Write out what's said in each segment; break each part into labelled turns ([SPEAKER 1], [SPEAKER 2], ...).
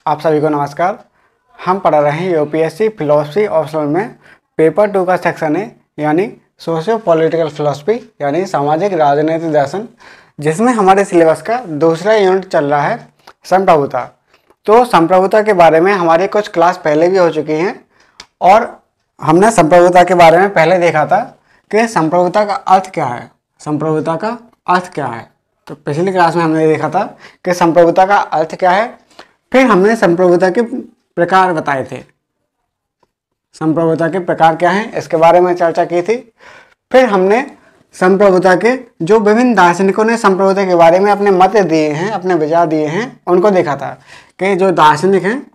[SPEAKER 1] आप सभी को नमस्कार। हम पढ़ रहे हैं यूपीएससी फिलोसफी ऑप्शनल में पेपर 2 का सेक्शन है, यानी सोशियो पॉलिटिकल फिलोसफी, यानी सामाजिक राजनीतिक दर्शन, जिसमें हमारे सिलेबस का दूसरा यूनिट चल रहा है संप्रभुता। तो संप्रभुता के बारे में हमारी कुछ क्लास पहले भी हो चुकी हैं और हमने संप्रभुता के बारे में पहले देखा था कि संप्रभुता का अर्थ क्या है। संप्रभुता का अर्थ क्या है, तो पिछली क्लास में हमने देखा था कि संप्रभुता का अर्थ क्या है। फिर हमने संप्रभुता के प्रकार बताए थे। संप्रभुता के प्रकार क्या हैं इसके बारे में चर्चा की थी। फिर हमने संप्रभुता के जो विभिन्न दार्शनिकों ने संप्रभुता के बारे में अपने मत दिए हैं, अपने विचार दिए हैं, उनको देखा था कि जो दार्शनिक हैं,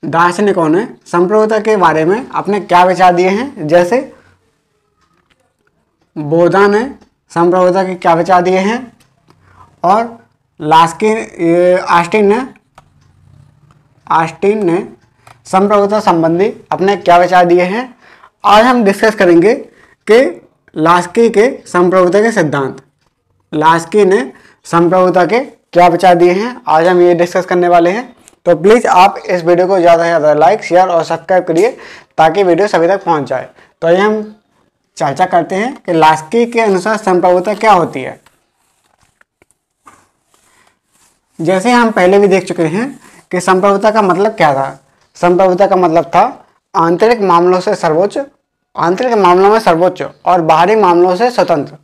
[SPEAKER 1] दार्शनिकों ने संप्रभुता के बारे में अपने क्या विचार दिए हैं। जैसे बोधा ने संप्रभुता के क्या विचार दिए हैं और ऑस्टिन ने संप्रभुता संबंधी अपने क्या विचार दिए हैं। आज हम डिस्कस करेंगे कि लास्की के संप्रभुता के सिद्धांत, लास्की ने संप्रभुता के क्या विचार दिए हैं, आज हम ये डिस्कस करने वाले हैं। तो प्लीज़ आप इस वीडियो को ज़्यादा से ज़्यादा लाइक, शेयर और सब्सक्राइब करिए ताकि वीडियो सभी तक पहुंच जाए। तो ये हम चर्चा करते हैं कि लास्की के अनुसार संप्रभुता क्या होती है। जैसे हम पहले भी देख चुके हैं कि संप्रभुता का मतलब क्या था। संप्रभुता का मतलब था आंतरिक मामलों से सर्वोच्च, आंतरिक मामलों में सर्वोच्च और बाहरी मामलों से स्वतंत्र।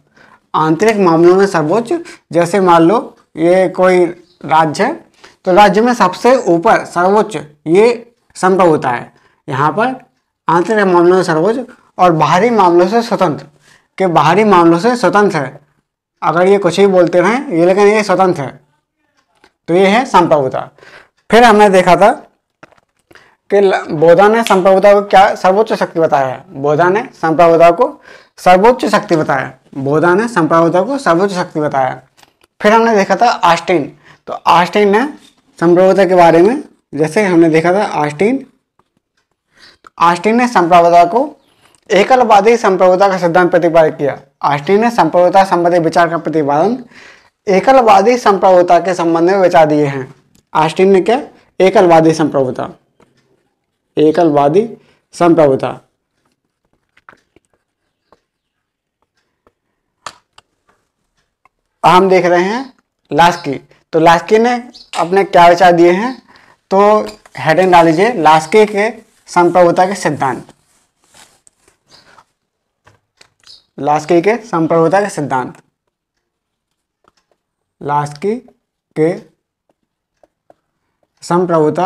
[SPEAKER 1] आंतरिक मामलों में सर्वोच्च, जैसे मान लो ये कोई राज्य है तो राज्य में सबसे ऊपर सर्वोच्च ये संप्रभुता है। यहाँ पर आंतरिक मामलों में सर्वोच्च और बाहरी मामलों से स्वतंत्र, के बाहरी मामलों से स्वतंत्र है। अगर ये कुछ ही बोलते रहें ये, लेकिन ये स्वतंत्र है, तो ये है संप्रभुता। फिर हमने देखा था कि बोधा ने संप्रभुता को क्या सर्वोच्च शक्ति बताया है। बोधा ने संप्रभुता को सर्वोच्च शक्ति बताया, बोधा ने संप्रभुता को सर्वोच्च शक्ति बताया। फिर हमने देखा था ऑस्टिन, तो ऑस्टिन ने संप्रभुता के बारे में, जैसे हमने देखा था ऑस्टिन ने संप्रभुता को एकलवादी संप्रभुता का सिद्धांत प्रतिपादित किया। ऑस्टिन ने संप्रभुता संबंधी विचार का प्रतिपादन एकलवादी संप्रभुता के संबंध में विचार दिए हैं। ऑस्टिन ने क्या, एकलवादी संप्रभुता, एकलवादी संप्रभुता। हम देख रहे हैं लास्की, तो लास्की ने अपने क्या विचार दिए हैं, तो हेडिंग डाल लीजिए लास्की के संप्रभुता के सिद्धांत, लास्की के संप्रभुता के सिद्धांत, लास्की के संप्रभुता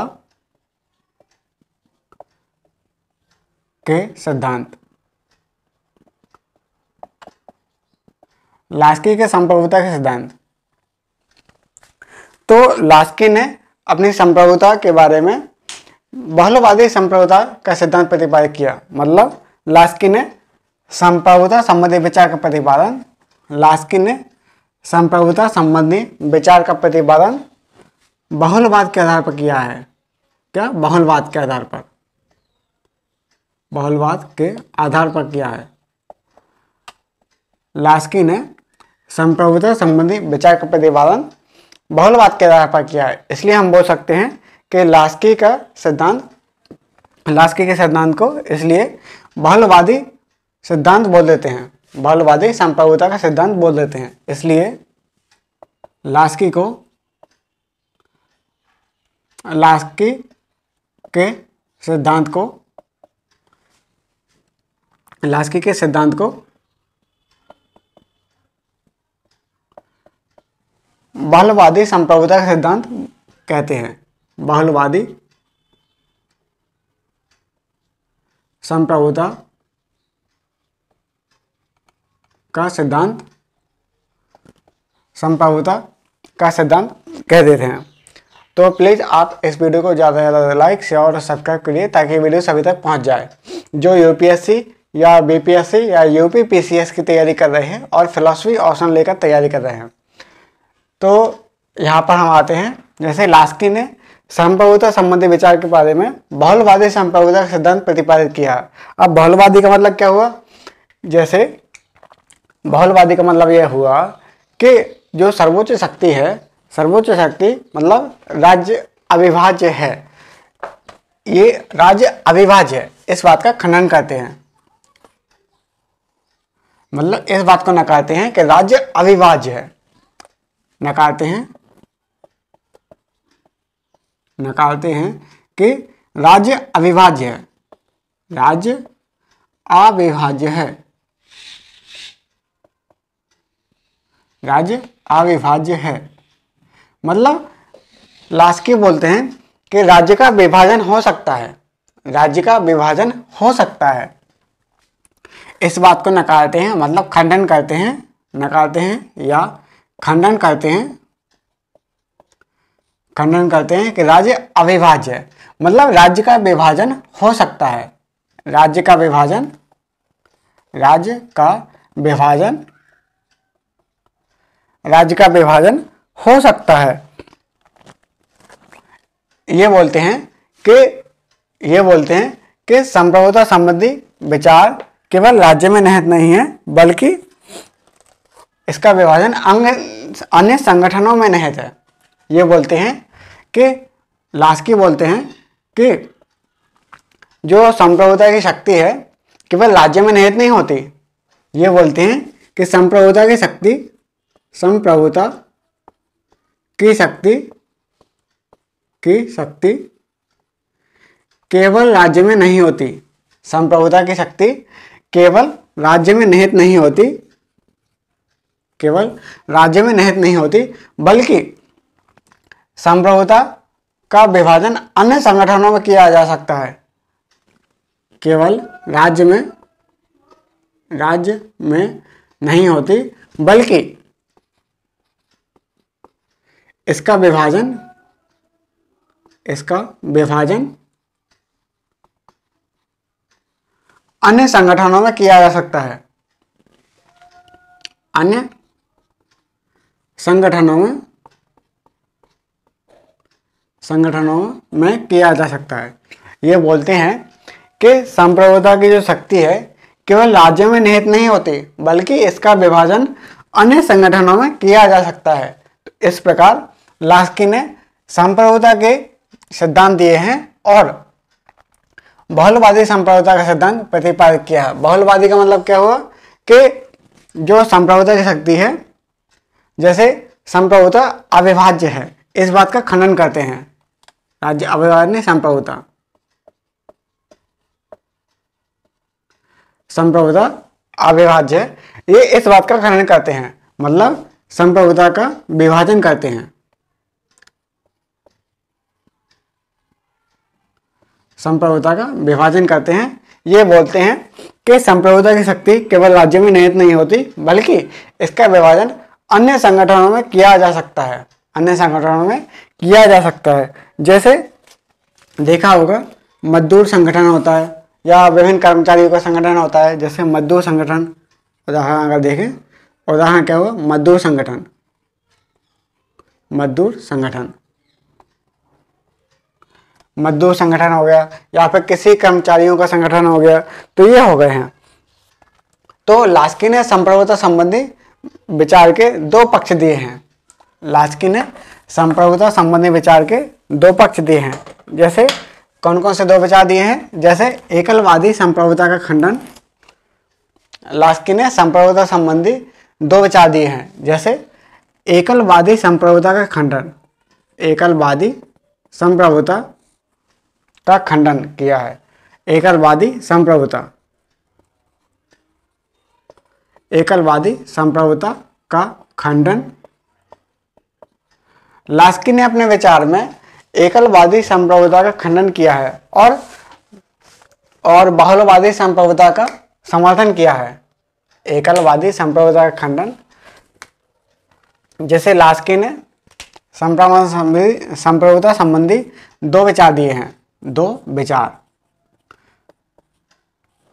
[SPEAKER 1] के सिद्धांत, लास्की के संप्रभुता के सिद्धांत। तो लास्की ने अपनी संप्रभुता के बारे में बहुलवादी संप्रभुता का सिद्धांत प्रतिपादित किया। मतलब लास्की ने संप्रभुता संबंधी विचार का प्रतिपादन, लास्की ने संप्रभुता संबंधी विचार का प्रतिपादन बहुलवाद के आधार पर किया है। क्या, बहुलवाद के आधार पर, बहुलवाद के आधार पर किया है। लास्की ने संप्रभुता संबंधी विचार का प्रतिपादन बहुलवाद के आधार पर किया है। इसलिए हम बोल सकते हैं कि लास्की का सिद्धांत, लास्की के सिद्धांत को इसलिए बहुलवादी सिद्धांत बोल देते हैं, बहुलवादी संप्रभुता का सिद्धांत बोल देते हैं। इसलिए लास्की को, लास्की के सिद्धांत को, लास्की के सिद्धांत को बहुलवादी संप्रभुता का सिद्धांत कहते हैं। बहुलवादी संप्रभुता का सिद्धांत, संप्रभुता का सिद्धांत कह देते हैं। तो प्लीज़ आप इस वीडियो को ज़्यादा से ज़्यादा लाइक, शेयर और सब्सक्राइब करिए ताकि वीडियो सभी तक पहुंच जाए। जो यूपीएससी या बीपीएससी या यूपी पीसीएस की तैयारी कर रहे हैं और फिलॉसफी ऑप्शन लेकर तैयारी कर रहे हैं, तो यहाँ पर हम आते हैं। जैसे लास्की ने संप्रभुता संबंधी विचार के बारे में बहुलवादी संप्रभुता का सिद्धांत प्रतिपादित किया। अब बहुलवादी का मतलब क्या हुआ, जैसे बहुलवादी का मतलब यह हुआ कि जो सर्वोच्च शक्ति है, सर्वोच्च शक्ति मतलब राज्य अविभाज्य है, ये राज्य अविभाज्य है, इस बात का खंडन करते हैं। मतलब इस बात को नकारते हैं कि राज्य अविभाज्य है, नकारते हैं कि राज्य अविभाज्य है, राज्य अविभाज्य है, राज्य अविभाज्य है। मतलब लास्की बोलते हैं कि राज्य का विभाजन हो सकता है, राज्य का विभाजन हो सकता है, इस बात को नकारते हैं, मतलब खंडन करते हैं, नकारते हैं या खंडन करते हैं कि राज्य अविभाज्य है। मतलब राज्य का विभाजन हो सकता है, राज्य का विभाजन हो सकता है। ये बोलते हैं कि संप्रभुता संबंधी विचार केवल राज्य में निहित नहीं है, बल्कि इसका विभाजन अन्य संगठनों में निहित है। ये बोलते हैं कि लास्की बोलते हैं कि जो संप्रभुता की शक्ति है केवल राज्य में निहित नहीं होती। ये बोलते हैं कि संप्रभुता की शक्ति केवल राज्य में नहीं होती, संप्रभुता की शक्ति केवल राज्य में निहित नहीं होती, बल्कि संप्रभुता का विभाजन अन्य संगठनों में किया जा सकता है। केवल राज्य में नहीं होती, बल्कि इसका विभाजन अन्य संगठनों में किया जा सकता है, अन्य संगठनों में किया जा सकता है। ये बोलते हैं कि संप्रभुता की जो शक्ति है केवल राज्य में निहित नहीं होती, बल्कि इसका विभाजन अन्य संगठनों में किया जा सकता है। तो इस प्रकार लास्की ने संप्रभुता के सिद्धांत दिए हैं और बहुलवादी संप्रभुता का सिद्धांत प्रतिपादित किया है। बहुलवादी का मतलब क्या हुआ कि जो संप्रभुता की शक्ति है, जैसे संप्रभुता अविभाज्य है, इस बात का खंडन करते हैं। राज्य अविभाज्य नहीं, संप्रभुता अविभाज्य है, ये इस बात का खंडन करते हैं, मतलब संप्रभुता का विभाजन करते हैं। ये बोलते हैं कि संप्रभुता की शक्ति केवल राज्य में निहित नहीं होती, बल्कि इसका विभाजन अन्य संगठनों में किया जा सकता है। जैसे देखा होगा मजदूर संगठन होता है या विभिन्न कर्मचारियों का संगठन होता है, जैसे मजदूर संगठन। उदाहरण अगर देखें, उदाहरण क्या हुआ, मजदूर संगठन हो गया, या फिर किसी कर्मचारियों का संगठन हो गया, तो ये हो गए हैं। तो लास्की ने संप्रभुता संबंधी विचार के दो पक्ष दिए हैं। जैसे कौन कौन से दो विचार दिए हैं, जैसे एकलवादी संप्रभुता का खंडन। लास्की ने संप्रभुता संबंधी दो विचार दिए हैं, जैसे एकलवादी संप्रभुता का खंडन, एकलवादी संप्रभुता का खंडन किया है। एकलवादी संप्रभुता का खंडन। लास्की ने अपने विचार में एकलवादी संप्रभुता का खंडन किया है और बहुलवादी संप्रभुता का समर्थन किया है। एकलवादी संप्रभुता का खंडन, जैसे लास्की ने संप्रभुता संबंधी दो विचार दिए हैं।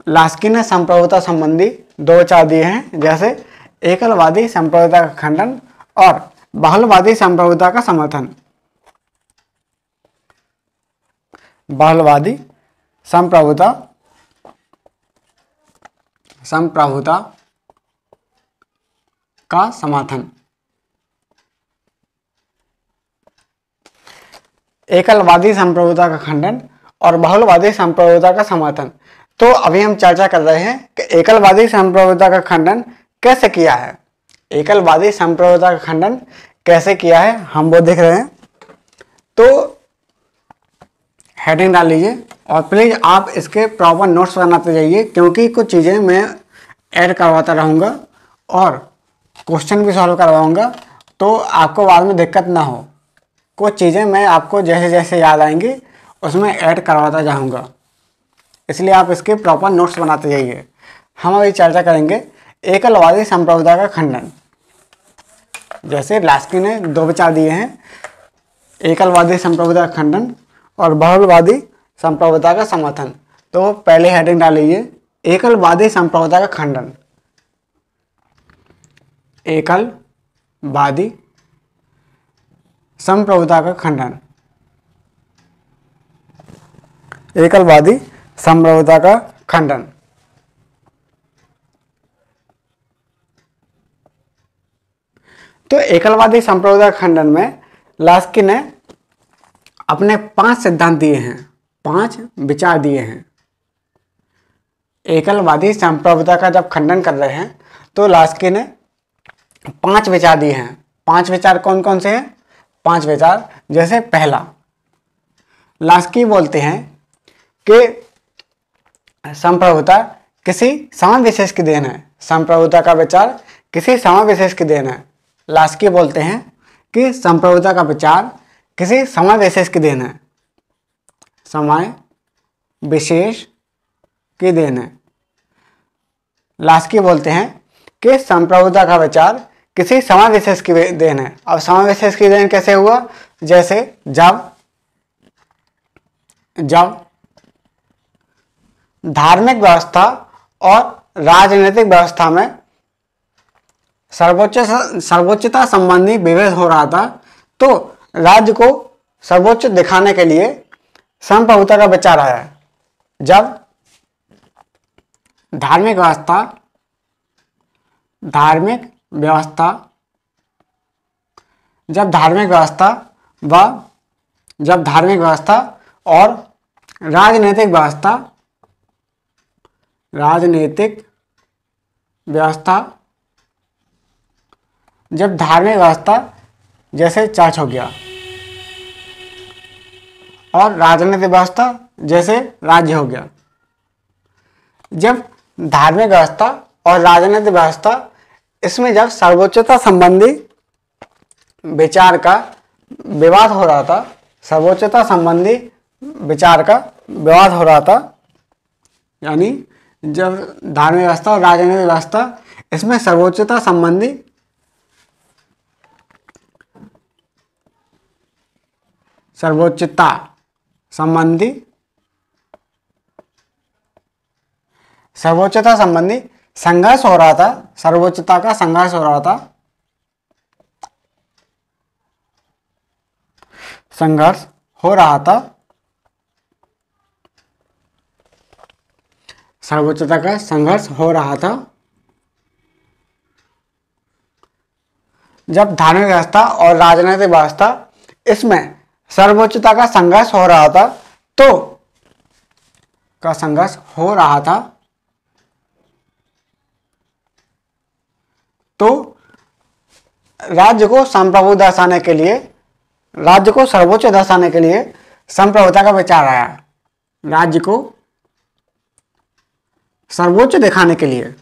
[SPEAKER 1] लास्की ने संप्रभुता संबंधी दो विचार दिए हैं, जैसे एकलवादी संप्रभुता का खंडन और बहुलवादी संप्रभुता का समर्थन। बहुलवादी संप्रभुता का समर्थन। एकलवादी संप्रभुता का खंडन और बहुलवादी संप्रभुता का समर्थन। तो अभी हम चर्चा कर रहे हैं कि एकलवादी संप्रभुता का खंडन कैसे किया है। एकलवादी संप्रभुता का खंडन कैसे किया है हम वो देख रहे हैं। तो हेडिंग डाल लीजिए और प्लीज़ आप इसके प्रॉपर नोट्स बनाते जाइए, क्योंकि कुछ चीज़ें मैं ऐड करवाता रहूँगा और क्वेश्चन भी सॉल्व करवाऊँगा, तो आपको बाद में दिक्कत ना हो। कुछ चीज़ें मैं आपको जैसे जैसे याद आएंगी उसमें ऐड करवाता जाऊँगा, इसलिए आप इसके प्रॉपर नोट्स बनाते जाइए। हम अभी चर्चा करेंगे एकलवादी संप्रभुता का खंडन। जैसे लास्की ने दो विचार दिए हैं, एकलवादी संप्रभुता का खंडन और बहुलवादी संप्रभुता का समर्थन। तो पहले हेडिंग डाल लीजिए, एकलवादी संप्रभुता का खंडन। एकलवादी संप्रभुता का खंडन। एकलवादी संप्रभुता का खंडन। तो एकलवादी संप्रभुता का खंडन में लास्की ने अपने 5 सिद्धांत दिए हैं, 5 विचार दिए हैं। एकलवादी संप्रभुता का जब खंडन कर रहे हैं तो लास्की ने 5 विचार दिए हैं। 5 विचार कौन कौन से हैं? 5 विचार, जैसे पहला, लास्की बोलते हैं कि संप्रभुता किसी समय विशेष की देन है। संप्रभुता का विचार किसी समय विशेष की देन है। लास्की बोलते हैं कि संप्रभुता का विचार किसी समय विशेष की देन है। समय विशेष की देन है। लास्की बोलते हैं कि संप्रभुता का विचार किसी समय विशेष की देन है। अब समय विशेष की देन कैसे हुआ? जैसे जब धार्मिक व्यवस्था और राजनीतिक व्यवस्था में सर्वोच्चता संबंधी विभेद हो रहा था, तो राज्य को सर्वोच्च दिखाने के लिए संप्रभुता का विचार आया। जब धार्मिक व्यवस्था और राजनीतिक व्यवस्था जब धार्मिक व्यवस्था जैसे चर्च हो गया और राजनीतिक व्यवस्था जैसे राज्य हो गया, जब धार्मिक व्यवस्था और राजनीतिक व्यवस्था इसमें जब सर्वोच्चता संबंधी विचार का विवाद हो रहा था, सर्वोच्चता संबंधी विचार का विवाद हो रहा था, यानी जब धार्मिक व्यवस्था और राजनीतिक व्यवस्था इसमें सर्वोच्चता संबंधी संघर्ष हो रहा था, सर्वोच्चता का संघर्ष हो रहा था, सर्वोच्चता का संघर्ष हो रहा था। जब धार्मिक व्यवस्था और राजनीतिक व्यवस्था इसमें सर्वोच्चता का संघर्ष हो रहा था, तो राज्य को संप्रभु दर्शाने के लिए, राज्य को सर्वोच्च दर्शाने के लिए संप्रभुता का विचार आया। राज्य को सर्वोच्च दिखाने के लिए,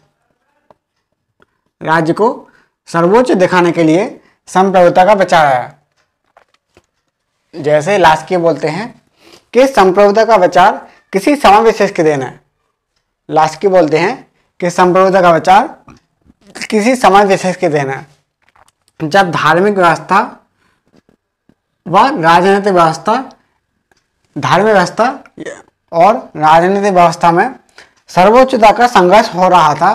[SPEAKER 1] राज्य को सर्वोच्च दिखाने के लिए संप्रभुता का विचार आया। जैसे लास्की बोलते हैं कि संप्रभुता का विचार किसी समय विशेष की देन है। लास्की बोलते हैं कि संप्रभुता का विचार किसी समय विशेष की देन है। जब धार्मिक व्यवस्था व राजनीतिक व्यवस्था, धार्मिक व्यवस्था और राजनीतिक व्यवस्था में सर्वोच्चता का संघर्ष हो रहा था,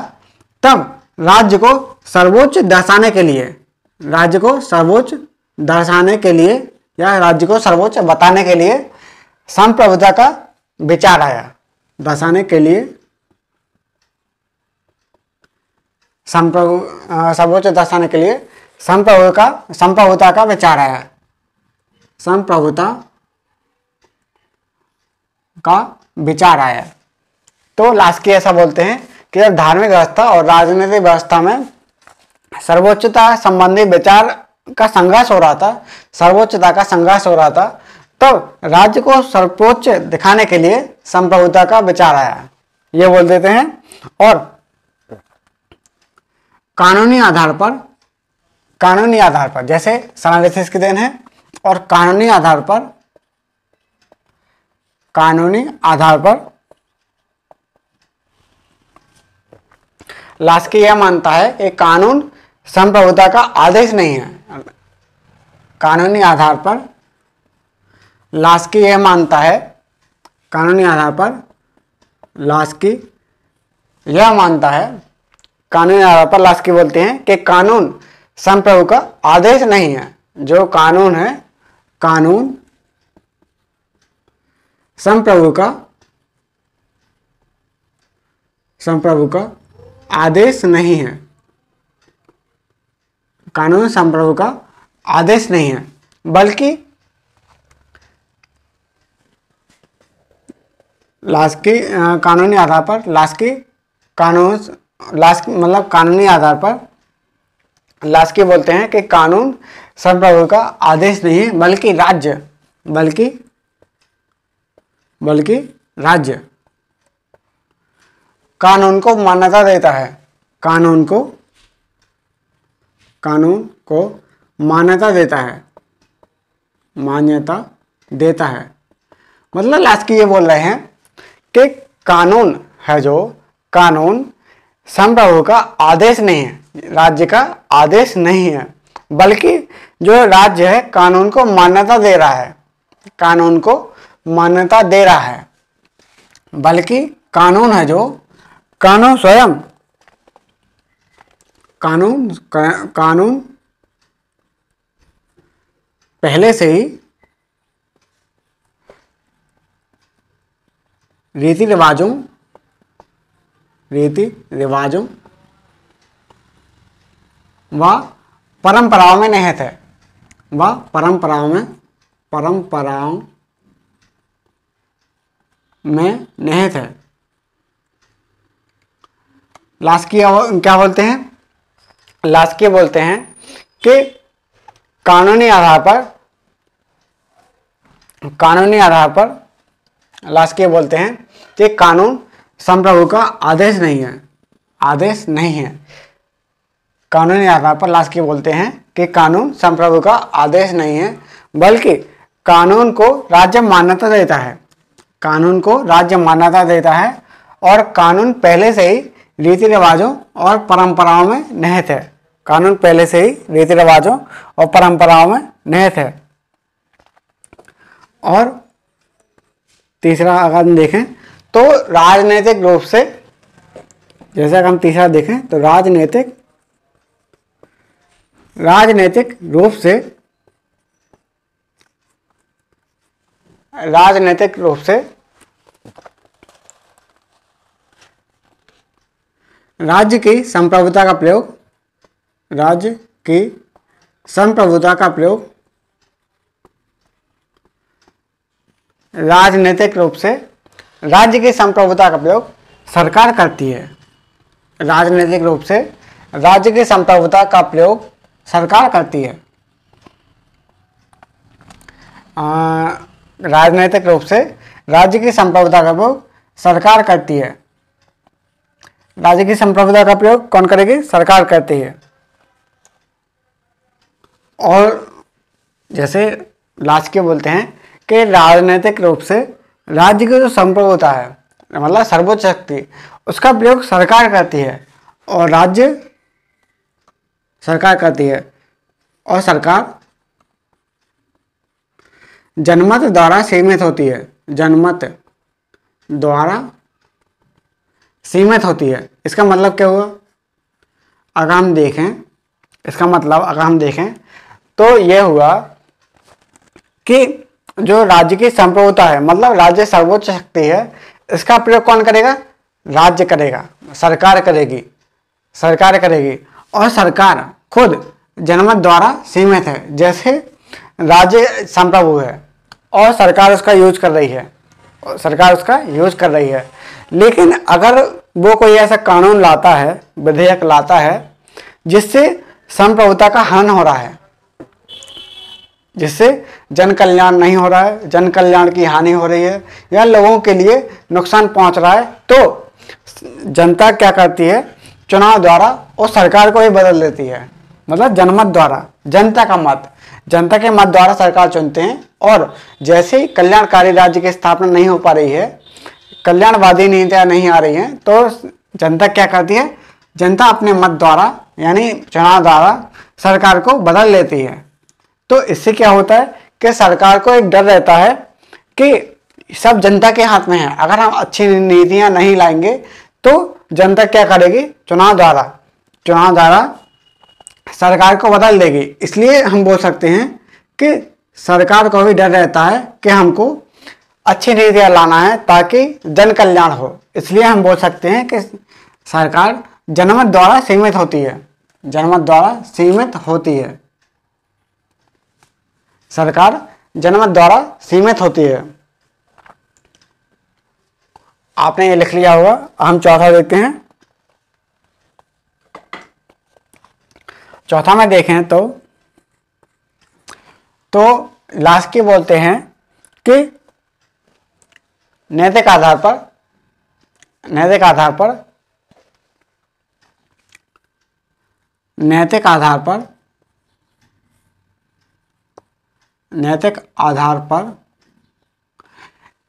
[SPEAKER 1] तब राज्य को सर्वोच्च दर्शाने के लिए, राज्य को सर्वोच्च दर्शाने के लिए या राज्य को सर्वोच्च बताने के लिए संप्रभुता का विचार आया। दर्शाने के लिए सर्वोच्च दर्शाने के लिए संप्रभुता का विचार आया। संप्रभुता का विचार आया। तो लास्की ऐसा बोलते हैं कि जब धार्मिक व्यवस्था और राजनीतिक व्यवस्था में सर्वोच्चता संबंधी विचार का संघर्ष हो रहा था, सर्वोच्चता का संघर्ष हो रहा था, तब राज्य को सर्वोच्च दिखाने के लिए संप्रभुता का विचार आया, ये बोल देते हैं। और कानूनी आधार पर जैसे सनालिसिस की देन है, और कानूनी आधार पर लास्की यह मानता है कि कानून संप्रभुता का आदेश नहीं है। कानूनी आधार पर लास्की यह मानता है, कानूनी आधार पर लास्की यह मानता है, कानूनी आधार पर लास्की बोलते हैं कि कानून संप्रभु का आदेश नहीं है। जो कानून है, कानून संप्रभु का आदेश नहीं है। कानून संप्रभु का आदेश नहीं है, बल्कि लास्की कानूनी आधार पर कानूनी आधार पर लास्की बोलते हैं कि कानून संप्रभु का आदेश नहीं है, बल्कि राज्य कानून को मान्यता देता है। कानून को मान्यता देता है। मतलब लास्की ये बोल रहे हैं कि कानून है, जो कानून संप्रभु का आदेश नहीं है, राज्य का आदेश नहीं है, बल्कि जो राज्य है कानून को मान्यता दे रहा है, कानून को मान्यता दे रहा है। बल्कि कानून है जो कानून स्वयं कानून पहले से ही रीति रिवाजों व परंपराओं में निहित है, परंपराओं में निहित है। लास्की क्या बोलते हैं? लास्की बोलते हैं कि कानूनी आधार पर लास्की बोलते हैं कि कानून संप्रभु का आदेश नहीं है। कानूनी आधार पर लास्की बोलते हैं कि कानून संप्रभु का आदेश नहीं है, बल्कि कानून को राज्य मान्यता देता है। कानून को राज्य मान्यता देता है और कानून पहले से ही रीति रिवाजों और परंपराओं में निहित है। कानून पहले से ही रीति रिवाजों और परंपराओं में निहित है। और तीसरा अगर हम देखें तो राजनीतिक रूप से, जैसे अगर हम तीसरा देखें तो राजनीतिक रूप से राज्य की संप्रभुता का प्रयोग राजनीतिक रूप से राज्य की संप्रभुता का प्रयोग सरकार करती है। राजनीतिक रूप से राज्य की संप्रभुता का प्रयोग सरकार करती है। राजनीतिक रूप से राज्य की संप्रभुता का प्रयोग सरकार करती है। राज्य की संप्रभुता का प्रयोग कौन करेगी? सरकार करती है। और जैसे लास्की बोलते हैं कि राजनीतिक रूप से राज्य की जो संप्रभुता है, मतलब सर्वोच्च शक्ति, उसका प्रयोग सरकार करती है और राज्य सरकार करती है, और सरकार जनमत द्वारा सीमित होती है। जनमत द्वारा सीमित होती है। इसका मतलब क्या हुआ? अगर हम देखें, इसका मतलब अगर हम देखें तो यह हुआ कि जो राज्य की संप्रभुता है, मतलब राज्य सर्वोच्च शक्ति है, इसका प्रयोग कौन करेगा? राज्य करेगा, सरकार करेगी और सरकार खुद जनमत द्वारा सीमित है। जैसे राज्य संप्रभु है और सरकार उसका यूज कर रही है सरकार उसका यूज कर रही है। लेकिन अगर वो कोई ऐसा कानून लाता है, विधेयक लाता है जिससे संप्रभुता का हनन हो रहा है, जिससे जन कल्याण नहीं हो रहा है, जन कल्याण की हानि हो रही है या लोगों के लिए नुकसान पहुंच रहा है, तो जनता क्या करती है, चुनाव द्वारा उस सरकार को ही बदल देती है। मतलब जनमत द्वारा, जनता का मत, जनता के मत द्वारा सरकार चुनते हैं। और जैसे ही कल्याणकारी राज्य की स्थापना नहीं हो पा रही है, कल्याणवादी नीतियां नहीं आ रही हैं, तो जनता क्या करती है, जनता अपने मत द्वारा यानी चुनाव द्वारा सरकार को बदल लेती है। तो इससे क्या होता है कि सरकार को एक डर रहता है कि सब जनता के हाथ में है, अगर हम अच्छी नीतियां नहीं लाएंगे तो जनता क्या करेगी, चुनाव द्वारा सरकार को बदल देगी। इसलिए हम बोल सकते हैं कि सरकार को भी डर रहता है कि हमको अच्छी नीतियां लाना है ताकि जन कल्याण हो। इसलिए हम बोल सकते हैं कि सरकार जनमत द्वारा सीमित होती है, जनमत द्वारा सीमित होती है, सरकार जनमत द्वारा सीमित होती है। आपने ये लिख लिया होगा। हम चौथा देखते हैं। चौथा में देखें तो लास्की बोलते हैं कि नैतिक आधार पर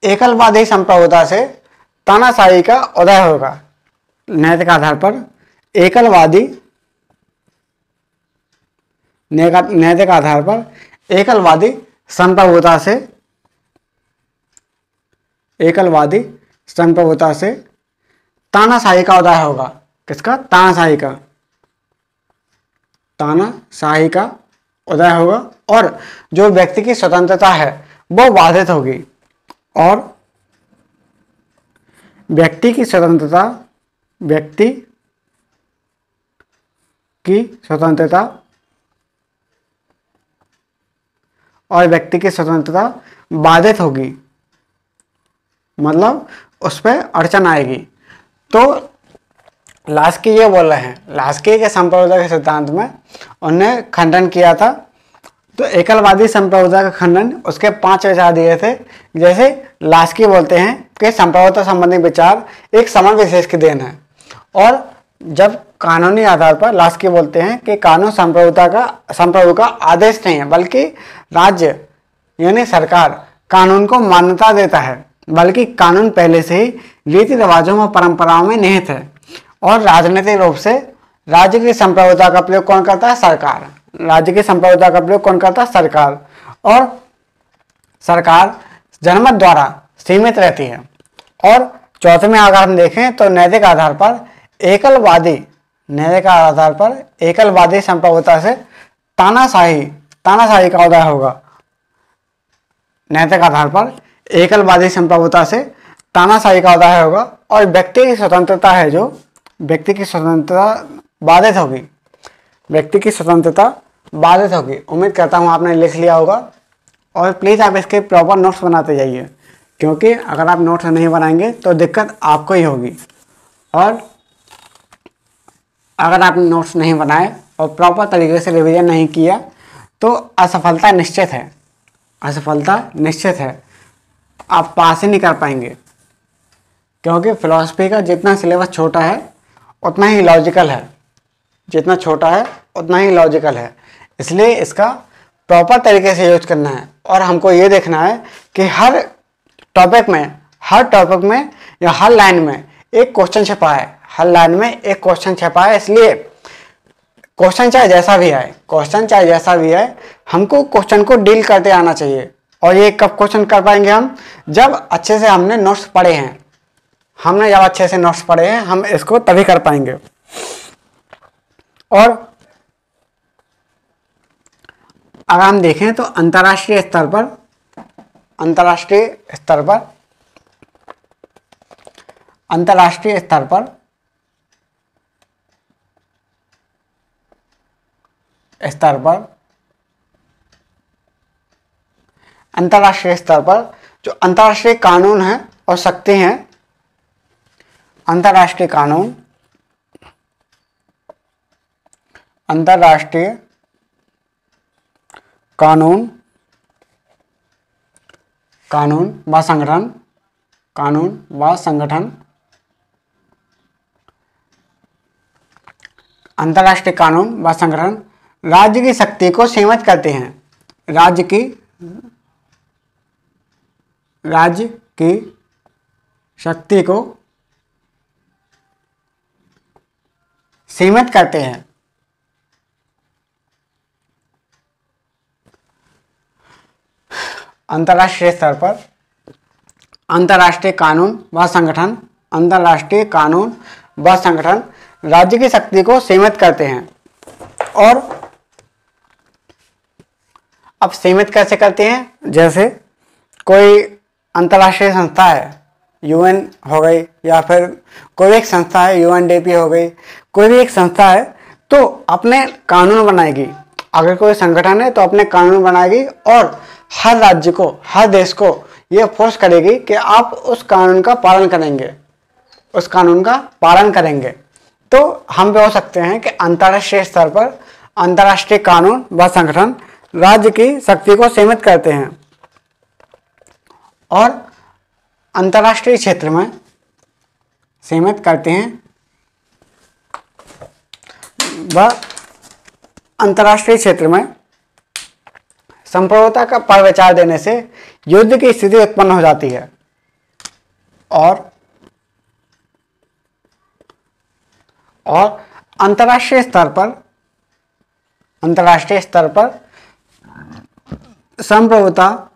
[SPEAKER 1] एकलवादी संप्रभुता से तानाशाही का उदय होगा। नैतिक आधार पर एकलवादी संप्रभुता से तानाशाही का उदय होगा। किसका? तानाशाही का उदय होगा और जो व्यक्ति की स्वतंत्रता है वो बाधित होगी। और व्यक्ति की स्वतंत्रता बाधित होगी, मतलब उस पर अड़चन आएगी। तो लास्की ये बोल रहे हैं, लास्की के संप्रभुता के सिद्धांत में उन्होंने खंडन किया था। तो एकलवादी संप्रभुता का खंडन, उसके 5 विचार दिए थे। जैसे लास्की बोलते हैं कि संप्रभुता संबंधी विचार एक समय विशेष की देन है। और जब कानूनी आधार पर लास्की बोलते हैं कि कानून संप्रभु का आदेश नहीं है, बल्कि राज्य यानी सरकार कानून को मान्यता देता है, बल्कि कानून पहले से ही रीति रिवाजों व परंपराओं में निहित है। और राजनीतिक रूप से राज्य की संप्रभुता का प्रयोग कौन करता है? सरकार। राज्य की संप्रभुता का प्रयोग कौन करता है? सरकार। और सरकार जनमत द्वारा सीमित रहती है। और चौथे में अगर हम देखें तो नैतिक आधार पर एकलवादी संप्रभुता से तानाशाही का उदय होगा। नैतिक आधार पर एकलवादी संप्रभुता से तानाशाही का उदय होगा और व्यक्ति की स्वतंत्रता है, जो व्यक्ति की स्वतंत्रता बाधित होगी। उम्मीद करता हूँ आपने लिख लिया होगा। और प्लीज़ आप इसके प्रॉपर नोट्स बनाते जाइए, क्योंकि अगर आप नोट्स नहीं बनाएंगे तो दिक्कत आपको ही होगी। और अगर आपने नोट्स नहीं बनाए और प्रॉपर तरीके से रिवीजन नहीं किया तो असफलता निश्चित है। आप पास ही नहीं कर पाएंगे, क्योंकि फिलॉसफी का जितना सिलेबस छोटा है उतना ही लॉजिकल है। इसलिए इसका प्रॉपर तरीके से यूज करना है। और हमको ये देखना है कि हर टॉपिक में या हर लाइन में एक क्वेश्चन छपा है। इसलिए क्वेश्चन चाहे जैसा भी आए, हमको क्वेश्चन को डील करते आना चाहिए। और ये कब क्वेश्चन कर पाएंगे हम? जब अच्छे से हमने नोट्स पढ़े हैं। हम इसको तभी कर पाएंगे। और अगर हम देखें तो अंतर्राष्ट्रीय स्तर पर जो अंतर्राष्ट्रीय कानून है और शक्ति हैं, अंतर्राष्ट्रीय कानून, अंतर्राष्ट्रीय कानून, कानून व संगठन, कानून व संगठन, अंतर्राष्ट्रीय कानून व संगठन राज्य की शक्ति को सीमित करते हैं। राज्य की शक्ति को सीमित करते हैं। अंतर्राष्ट्रीय स्तर पर अंतर्राष्ट्रीय कानून व संगठन, अंतर्राष्ट्रीय कानून व संगठन राज्य की शक्ति को सीमित करते हैं। और अब सीमित कैसे करते हैं? जैसे कोई अंतर्राष्ट्रीय संस्था है, यूएन हो गई, या फिर कोई एक संस्था है, यूएनडीपी हो गई, कोई भी एक संस्था है, तो अपने कानून बनाएगी। अगर कोई संगठन है तो अपने कानून बनाएगी और हर राज्य को, हर देश को ये फोर्स करेगी कि आप उस कानून का पालन करेंगे, उस कानून का पालन करेंगे। तो हम बोल सकते हैं कि अंतर्राष्ट्रीय स्तर पर अंतर्राष्ट्रीय कानून व संगठन राज्य की शक्ति को सीमित करते हैं और अंतर्राष्ट्रीय क्षेत्र में सीमित करते हैं व अंतर्राष्ट्रीय क्षेत्र में संप्रभुता का पर विचार देने से युद्ध की स्थिति उत्पन्न हो जाती है। और अंतर्राष्ट्रीय स्तर पर संप्रभुता,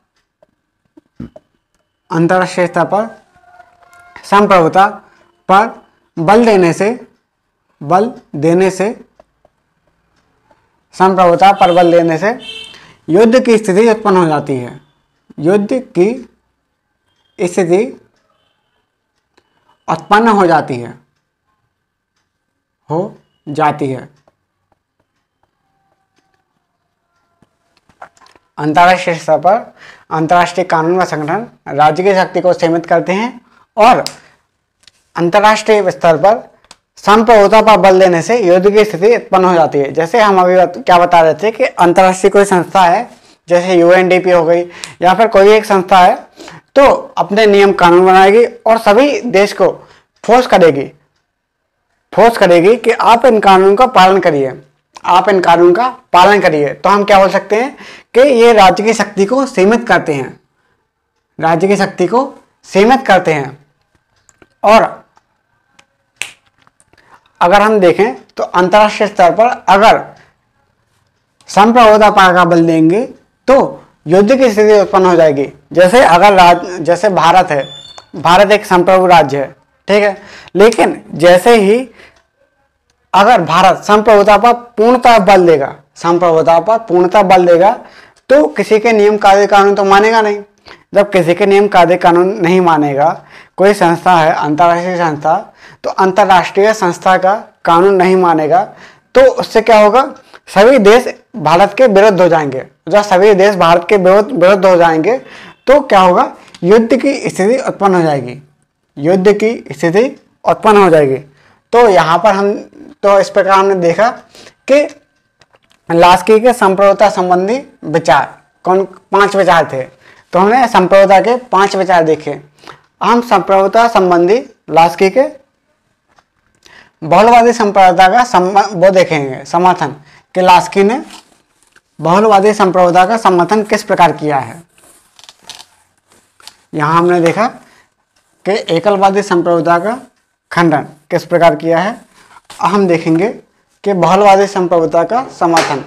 [SPEAKER 1] अंतर्राष्ट्रीय स्तर पर संप्रभुता पर बल देने से संप्रभुता पर बल देने से युद्ध की स्थिति उत्पन्न हो जाती है। युद्ध की स्थिति उत्पन्न हो जाती है। अंतर्राष्ट्रीय स्तर पर अंतर्राष्ट्रीय कानून व संगठन राज्य की शक्ति को सीमित करते हैं और अंतर्राष्ट्रीय स्तर पर संप्रभुता पर बल देने से युद्ध की स्थिति उत्पन्न हो जाती है। जैसे हम अभी क्या बता रहे थे कि अंतर्राष्ट्रीय कोई संस्था है, जैसे यूएनडीपी हो गई या फिर कोई एक संस्था है, तो अपने नियम कानून बनाएगी और सभी देश को फोर्स करेगी कि आप इन कानून का पालन करिए, आप इन कानून का पालन करिए। तो हम क्या बोल सकते हैं कि ये राज्य की शक्ति को सीमित करते हैं, राज्य की शक्ति को सीमित करते हैं। और अगर हम देखें तो अंतर्राष्ट्रीय स्तर पर अगर संप्रभुता का बल देंगे तो युद्ध की स्थिति उत्पन्न हो जाएगी। जैसे जैसे भारत है, भारत एक संप्रभु राज्य है, ठीक है, लेकिन जैसे ही अगर भारत संप्रभुता पर पूर्णतः बल देगा तो किसी के नियम कायदे कानून तो मानेगा नहीं। जब किसी के नियम कायदे कानून नहीं मानेगा, कोई संस्था है अंतर्राष्ट्रीय संस्था, तो अंतर्राष्ट्रीय संस्था का कानून नहीं मानेगा, तो उससे क्या होगा, सभी देश भारत के विरुद्ध हो जाएंगे। जब सभी देश भारत के विरुद्ध हो जाएंगे तो क्या होगा, युद्ध की स्थिति उत्पन्न हो जाएगी, युद्ध की स्थिति उत्पन्न हो जाएगी। तो यहाँ पर इस प्रकार हमने देखा कि लास्की के संप्रभुता संबंधी विचार 5 विचार थे। तो हमने संप्रभुता के 5 विचार देखे। हम संप्रभुता संबंधी लास्की के बहुलवादी संप्रभुता का वो देखेंगे, समर्थन कि लास्की ने बहुलवादी संप्रभुता का समर्थन किस प्रकार किया है। यहाँ हमने देखा कि एकलवादी संप्रभुता का खंडन किस प्रकार किया है। हम देखेंगे कि बहुलवादी संप्रभुता का समर्थन।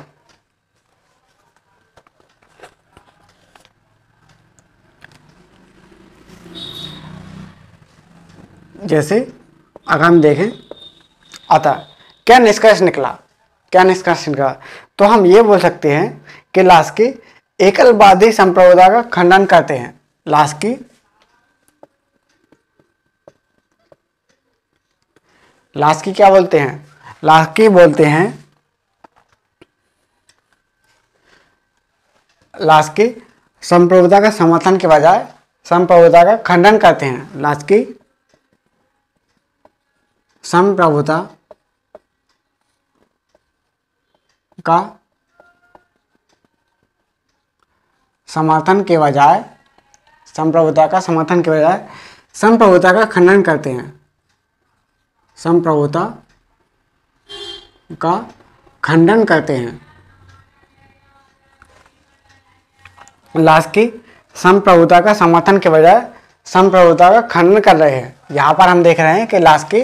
[SPEAKER 1] जैसे अगर हम देखें अतः क्या निष्कर्ष निकला, तो हम ये बोल सकते हैं कि लास्की एकलवादी संप्रभुता का खंडन करते हैं। लास्की क्या बोलते हैं, लास्की बोलते हैं, लास्की संप्रभुता का समर्थन के बजाय संप्रभुता का खंडन करते हैं। लास्की संप्रभुता का समर्थन के बजाय संप्रभुता का समर्थन के बजाय संप्रभुता का खंडन करते हैं। संप्रभुता का खंडन करते हैं। लास्की संप्रभुता का समर्थन के बजाय संप्रभुता का खंडन कर रहे हैं। यहाँ पर हम देख रहे हैं कि लास्की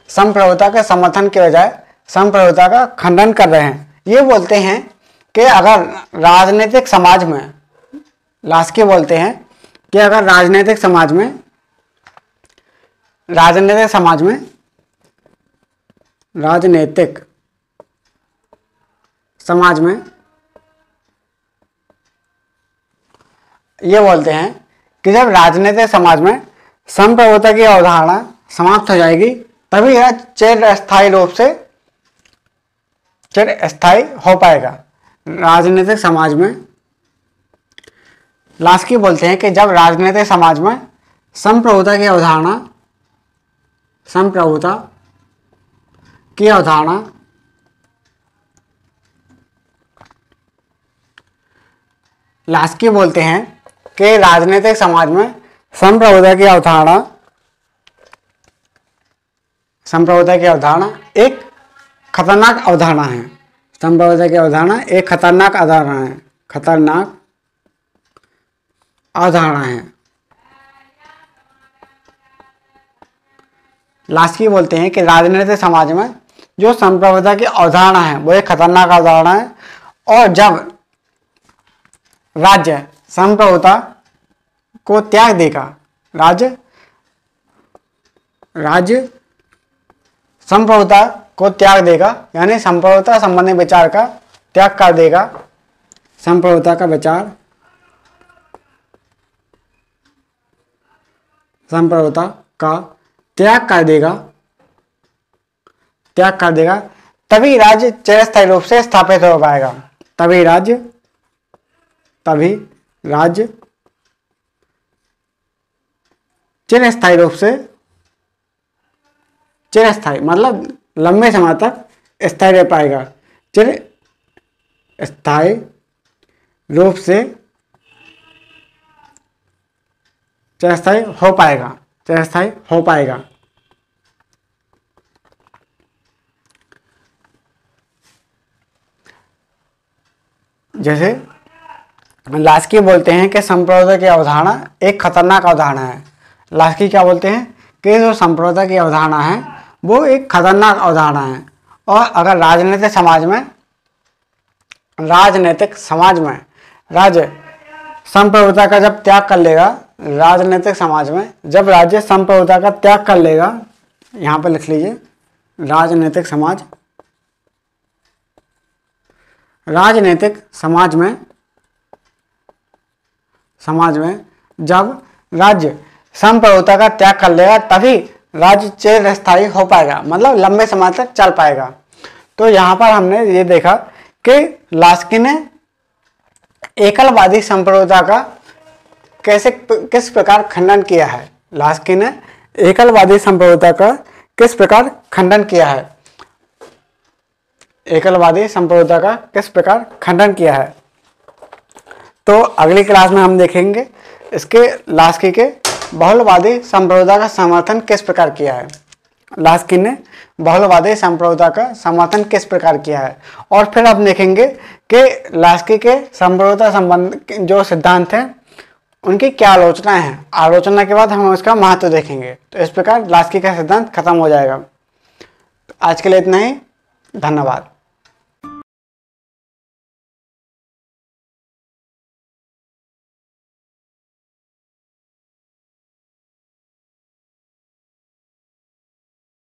[SPEAKER 1] संप्रभुता के समर्थन के बजाय संप्रभुता का खंडन कर रहे हैं। ये बोलते हैं कि अगर राजनीतिक समाज में, लास्की बोलते हैं कि अगर राजनीतिक समाज में ये बोलते हैं कि जब राजनीतिक समाज में संप्रभुता की अवधारणा समाप्त हो जाएगी तभी यह चिरस्थायी रूप से चिरस्थायी हो पाएगा। राजनीतिक समाज में, लास्की बोलते हैं कि जब राजनीतिक समाज में संप्रभुता की अवधारणा लास्की बोलते हैं कि राजनीतिक समाज में संप्रभुता की अवधारणा एक खतरनाक अवधारणा है। संप्रभुता की अवधारणा एक खतरनाक अवधारणा है। लास्की बोलते हैं कि राजनीतिक समाज में जो संप्रभुता की अवधारणा है वो एक खतरनाक अवधारणा है, और जब राज्य संप्रभुता को त्याग देगा, राज्य संप्रभुता को त्याग देगा, यानी संप्रभुता संबंधी विचार का त्याग कर देगा, संप्रभुता का विचार, संप्रभुता का त्याग कर देगा, तभी राज्य चिरस्थायी रूप से स्थापित हो पाएगा। तभी राज्य चिरस्थायी रूप से, चिरस्थायी मतलब लंबे समय तक स्थायी रह पाएगा। चिरस्थायी रूप से चिरस्थायी हो पाएगा। जैसे लास्की बोलते हैं कि संप्रभुता की अवधारणा एक खतरनाक अवधारणा है। लास्की क्या बोलते हैं कि जो संप्रभुता की अवधारणा है वो एक खतरनाक अवधारणा है, और अगर राजनीतिक समाज में राज्य संप्रभुता का जब त्याग कर लेगा, राजनीतिक समाज में जब राज्य संप्रभुता का त्याग कर लेगा, यहाँ पर लिख लीजिए, राजनीतिक समाज में जब राज्य संप्रभुता का त्याग कर लेगा तभी राज्य चिरस्थायी हो पाएगा, मतलब लंबे समय तक चल पाएगा। तो यहाँ पर हमने ये देखा कि लास्की ने एकलवादी संप्रभुता का किस प्रकार खंडन किया है। लास्की ने एकलवादी संप्रभुता का किस प्रकार खंडन किया है। एकलवादी संप्रभुता का किस प्रकार खंडन किया है। तो अगली क्लास में हम देखेंगे इसके लास्की के बहुलवादी संप्रभुता का समर्थन किस प्रकार किया है। लास्की ने बहुलवादी संप्रभुता का समर्थन किस प्रकार किया है, और फिर अब देखेंगे कि लास्की के संप्रभुता संबंध जो सिद्धांत हैं उनकी क्या आलोचनाएं हैं। आलोचना के बाद हम उसका महत्व देखेंगे। तो इस प्रकार लास्की का सिद्धांत खत्म हो जाएगा। तो आज के लिए इतना ही। धन्यवाद।